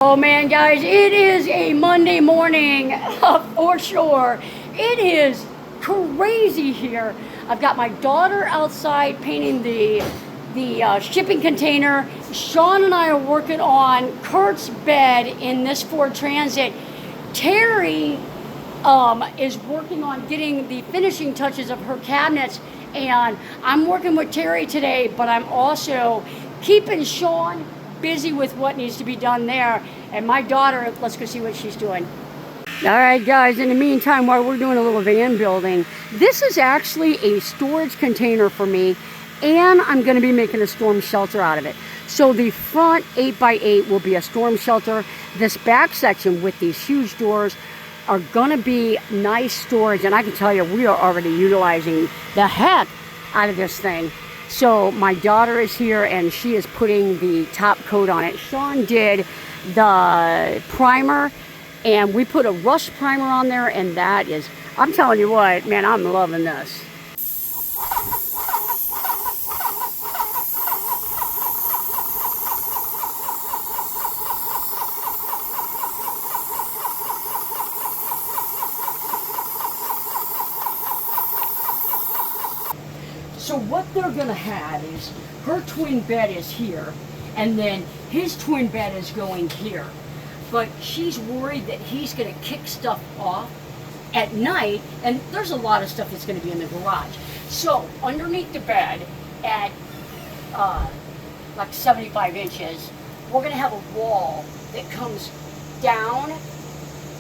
Oh man, guys, it is a Monday morning for sure. It is crazy here. I've got my daughter outside painting the shipping container. Sean and I are working on Kurt's bed in this Ford Transit. Terry is working on getting the finishing touches of her cabinets, and I'm working with Terry today, but I'm also keeping Sean busy with what needs to be done there. And my daughter, let's go see what she's doing. All right, guys, in the meantime, while we're doing a little van building, this is actually a storage container for me, and I'm going to be making a storm shelter out of it. So the front 8x8 will be a storm shelter. This back section with these huge doors are going to be nice storage, and I can tell you, we are already utilizing the heck out of this thing. So my daughter is here, and she is putting the top coat on it. Sean did the primer, and we put a rust primer on there, and that is, I'm telling you what, man, I'm loving this. So what they're gonna have is her twin bed is here, and then his twin bed is going here. But she's worried that he's gonna kick stuff off at night, and there's a lot of stuff that's gonna be in the garage. So underneath the bed at like 75 inches, we're gonna have a wall that comes down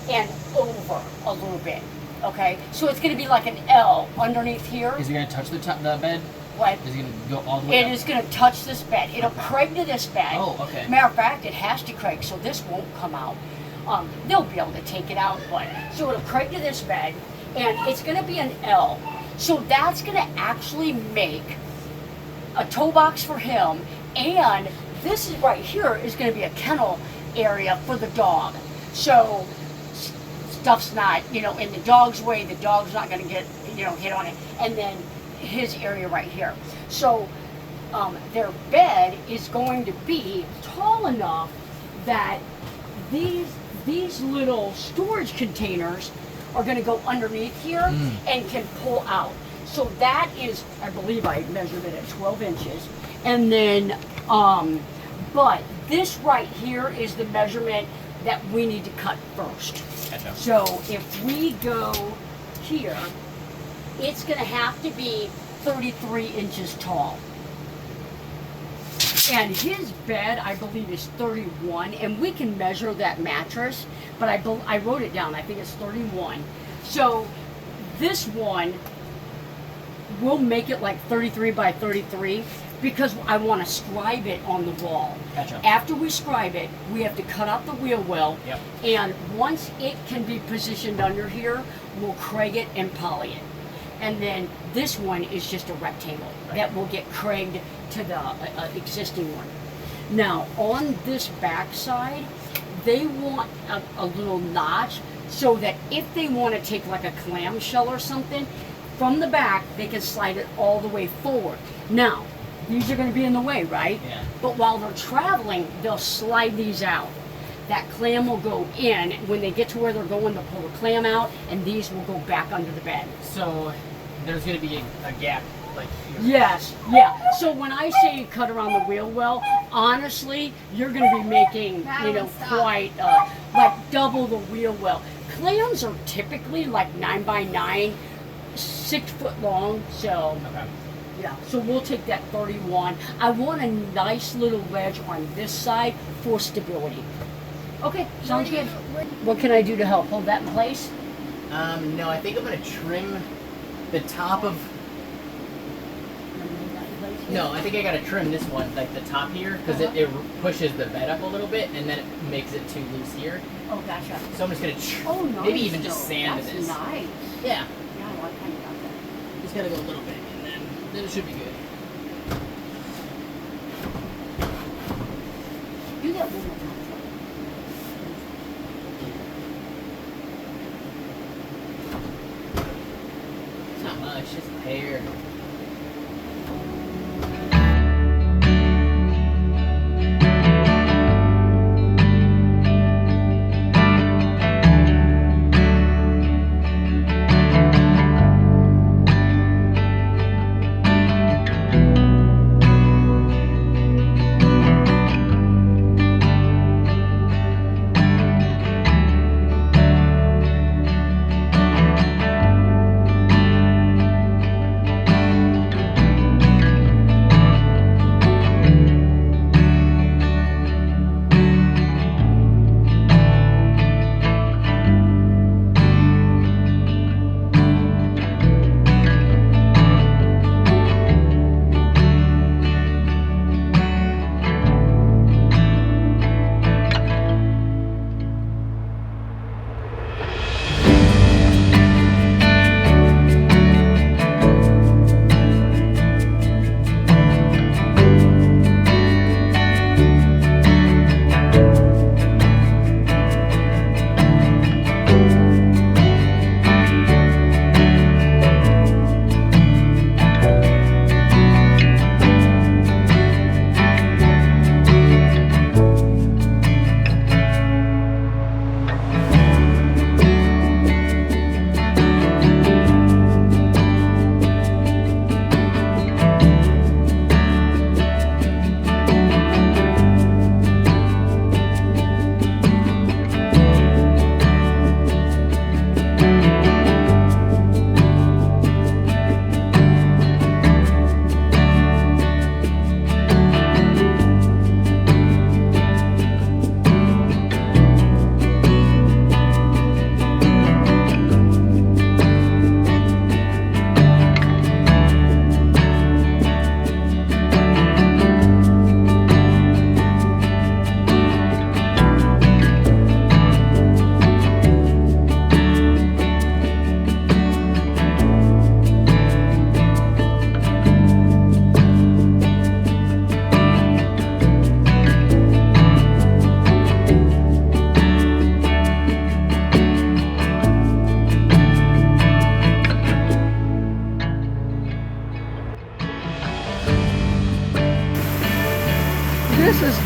and over a little bit. Okay, so it's going to be like an L underneath here. Is it going to touch the bed? What? Is it going to go all the way up? It is going to touch this bed. It'll craig to this bed. Oh, okay. Matter of fact, it has to craig, so this won't come out. They'll be able to take it out, but so it'll craig to this bed, and it's going to be an L. So that's going to actually make a toe box for him, and this is right here is going to be a kennel area for the dog. So stuff's not, in the dog's way, the dog's not going to get, hit on it. And then his area right here. So their bed is going to be tall enough that these little storage containers are going to go underneath here and can pull out. So that is, I believe I measured it at 12 inches. And then, but this right here is the measurement that we need to cut first. Gotcha. So if we go here, it's going to have to be 33 inches tall. And his bed, I believe, is 31, and we can measure that mattress, but I wrote it down. I think it's 31. So this one, we'll make it like 33 by 33 because I want to scribe it on the wall. Gotcha. After we scribe it, we have to cut out the wheel well. Yep. And once it can be positioned under here, we'll craig it and poly it. And then this one is just a rectangle that will get craiged to the existing one. Now, on this back side, they want a little notch so that if they want to take like a clamshell or something, from the back, they can slide it all the way forward. Now, these are going to be in the way, right? Yeah. But while they're traveling, they'll slide these out. That clam will go in. When they get to where they're going, they'll pull the clam out, and these will go back under the bed. So there's going to be a gap, like here. Yes, yeah. So when I say cut around the wheel well, honestly, you're going to be making, quite like double the wheel well. Clams are typically like 9 by 9, 6 foot long. So. Okay. Yeah, so we'll take that 31. I want a nice little ledge on this side for stability. Okay, sounds good. What can I do to help hold that in place? No, I think I'm going to trim the top of... No, I think I got to trim this one, like the top here, because it pushes the bed up a little bit, and then it makes it too loose here. Oh, gotcha. So I'm just going to nice, maybe even just sand that's this. Nice. Yeah. Yeah, I like how you got that. Just got to go a little bit, and then it should be good. Do that one more time. It's not much, just hair.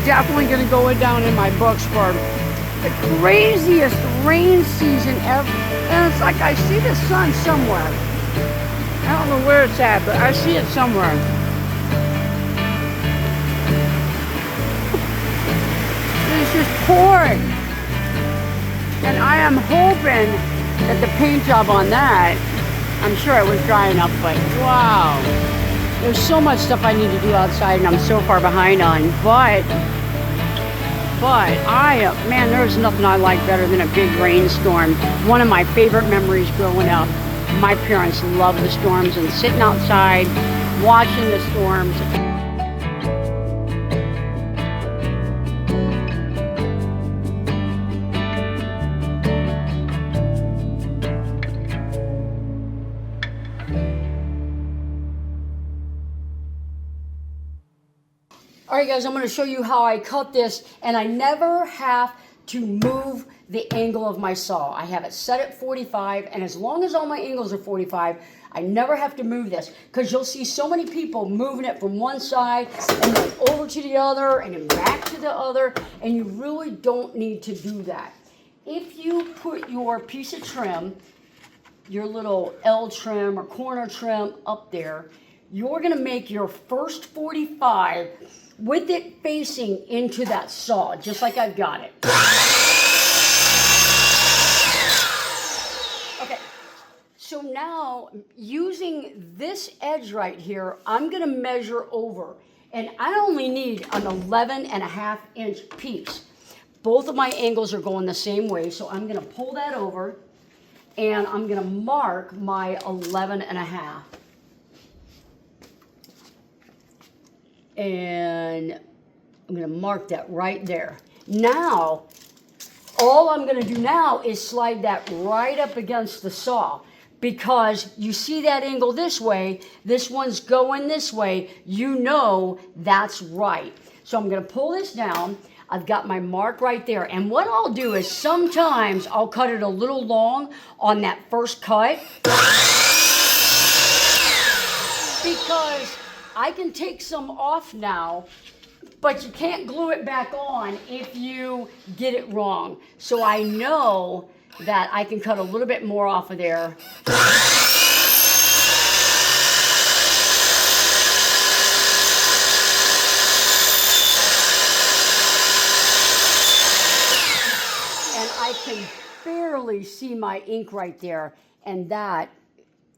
definitely going to go down in my books for the craziest rain season ever. And it's like I see the sun somewhere. I don't know where it's at, but I see it somewhere. It's just pouring. And I am hoping that the paint job on that, I'm sure it was dry enough, but wow. There's so much stuff I need to do outside and I'm so far behind on, but man, there's nothing I like better than a big rainstorm. One of my favorite memories growing up, my parents loved the storms and sitting outside, watching the storms. Alright guys, I'm going to show you how I cut this, and I never have to move the angle of my saw. I have it set at 45, and as long as all my angles are 45, I never have to move this, because you'll see so many people moving it from one side and then over to the other and then back to the other, and you really don't need to do that. If you put your piece of trim, your little L trim or corner trim up there, you're going to make your first 45 with it facing into that saw, just like I've got it. Okay, so now using this edge right here, I'm going to measure over, and I only need an 11.5-inch piece. Both of my angles are going the same way, so I'm going to pull that over, and I'm going to mark my 11.5. And I'm going to mark that right there. Now, all I'm going to do now is slide that right up against the saw, because you see that angle this way, this one's going this way, you know that's right. So I'm going to pull this down. I've got my mark right there. And what I'll do is sometimes I'll cut it a little long on that first cut, because I can take some off now, but you can't glue it back on if you get it wrong. So I know that I can cut a little bit more off of there. And I can barely see my ink right there. And that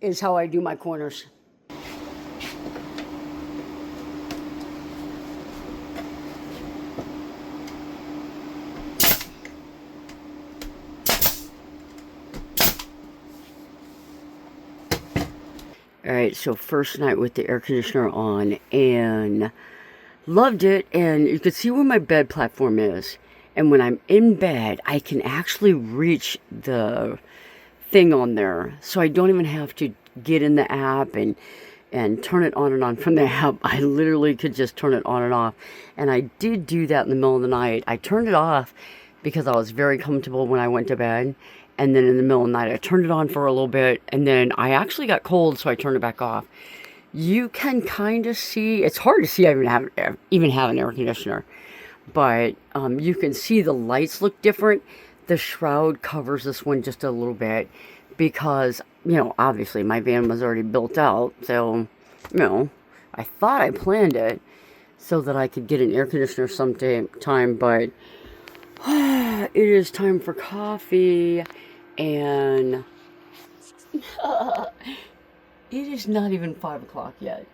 is how I do my corners. Alright, so first night with the air conditioner on, and loved it, and you can see where my bed platform is. And when I'm in bed, I can actually reach the thing on there, so I don't even have to get in the app and turn it on and on from the app. I literally could just turn it on and off, and I did do that in the middle of the night. I turned it off because I was very comfortable when I went to bed, and then in the middle of the night I turned it on for a little bit, and then I actually got cold, so I turned it back off. You can kind of see, it's hard to see I even have an air conditioner, but you can see the lights look different. The shroud covers this one just a little bit because, you know, obviously my van was already built out, so, you know, I thought I planned it so that I could get an air conditioner sometime, but it is time for coffee, and it is not even 5 o'clock yet.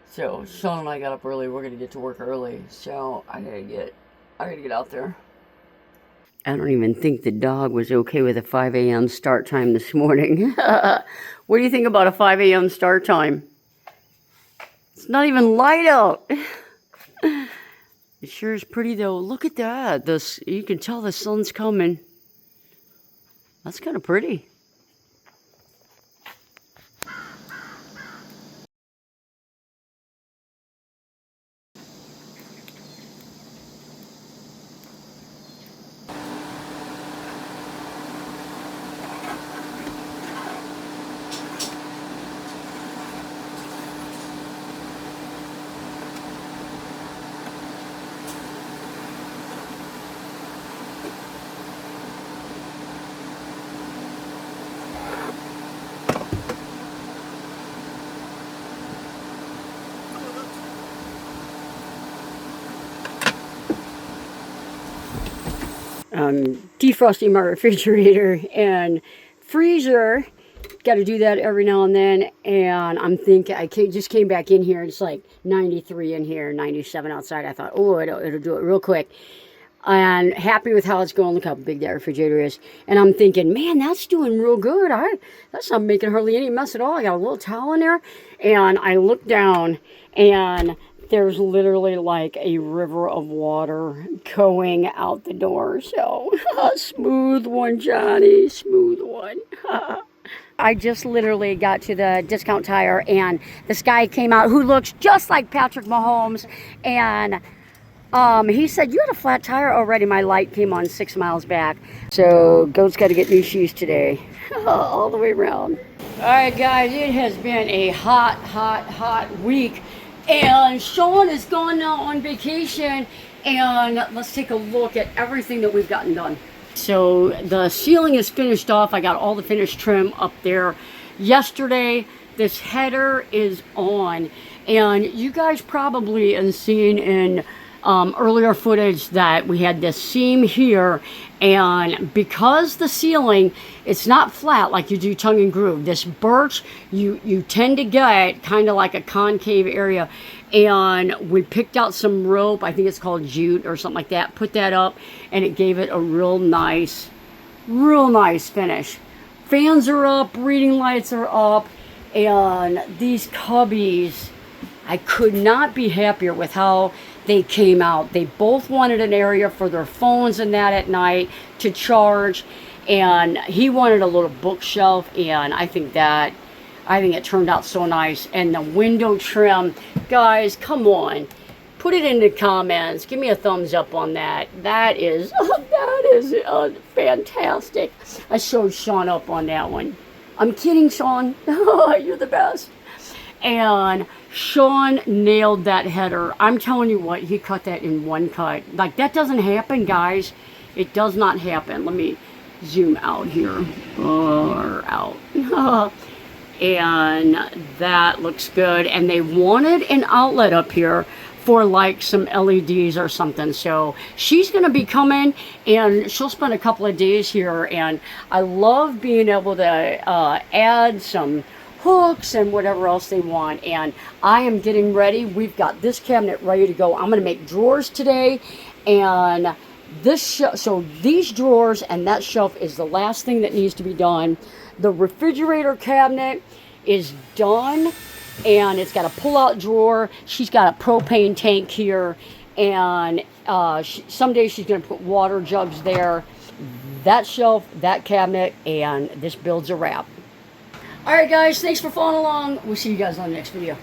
So Sean and I got up early. We're gonna get to work early, so I gotta get out there. I don't even think the dog was okay with a 5 a.m. start time this morning. What do you think about a 5 a.m. start time? It's not even light out. It sure is pretty though. Look at that. You can tell the sun's coming. That's kind of pretty. defrosting my refrigerator and freezer. Got to do that every now and then. And I'm thinking, just came back in here. It's like 93 in here, 97 outside. I thought, oh, it'll do it real quick. And happy with how it's going. Look how big that refrigerator is. And I'm thinking, man, that's doing real good. That's not making hardly any mess at all. I got a little towel in there. And I look down, and there's literally like a river of water going out the door. So, smooth one, Johnny. Smooth one. I just literally got to the Discount Tire, and this guy came out who looks just like Patrick Mahomes. And he said, you had a flat tire already. My light came on 6 miles back. So, Goat's got to get new shoes today. All the way around. All right, guys, it has been a hot week. And Sean is gone now on vacation. And let's take a look at everything that we've gotten done. So, the ceiling is finished off. I got all the finished trim up there yesterday. This header is on. And you guys probably have seen in earlier footage that we had this seam here, and because the ceiling, it's not flat like you do tongue and groove. This birch, you tend to get kind of like a concave area, and we picked out some rope. I think it's called jute or something like that. Put that up, and it gave it a real nice finish. Fans are up, reading lights are up, and these cubbies, I could not be happier with how they came out. They both wanted an area for their phones and that at night to charge, and he wanted a little bookshelf, and I think it turned out so nice. And the window trim, guys, come on, put it in the comments, give me a thumbs up on that. That is fantastic. I showed Sean up on that one. I'm kidding, Sean. You're the best. And Sean nailed that header. I'm telling you what, he cut that in one cut. Like, that doesn't happen, guys. It does not happen. Let me zoom out here. Or out. And that looks good. And they wanted an outlet up here for like some LEDs or something. So she's going to be coming, and she'll spend a couple of days here. And I love being able to add some hooks and whatever else they want. And I am getting ready. We've got this cabinet ready to go. I'm going to make drawers today, and so these drawers and that shelf is the last thing that needs to be done. The refrigerator cabinet is done, and it's got a pull-out drawer. She's got a propane tank here, and someday she's going to put water jugs there. That shelf, that cabinet, and this build's a wrap. Alright guys, thanks for following along. We'll see you guys on the next video.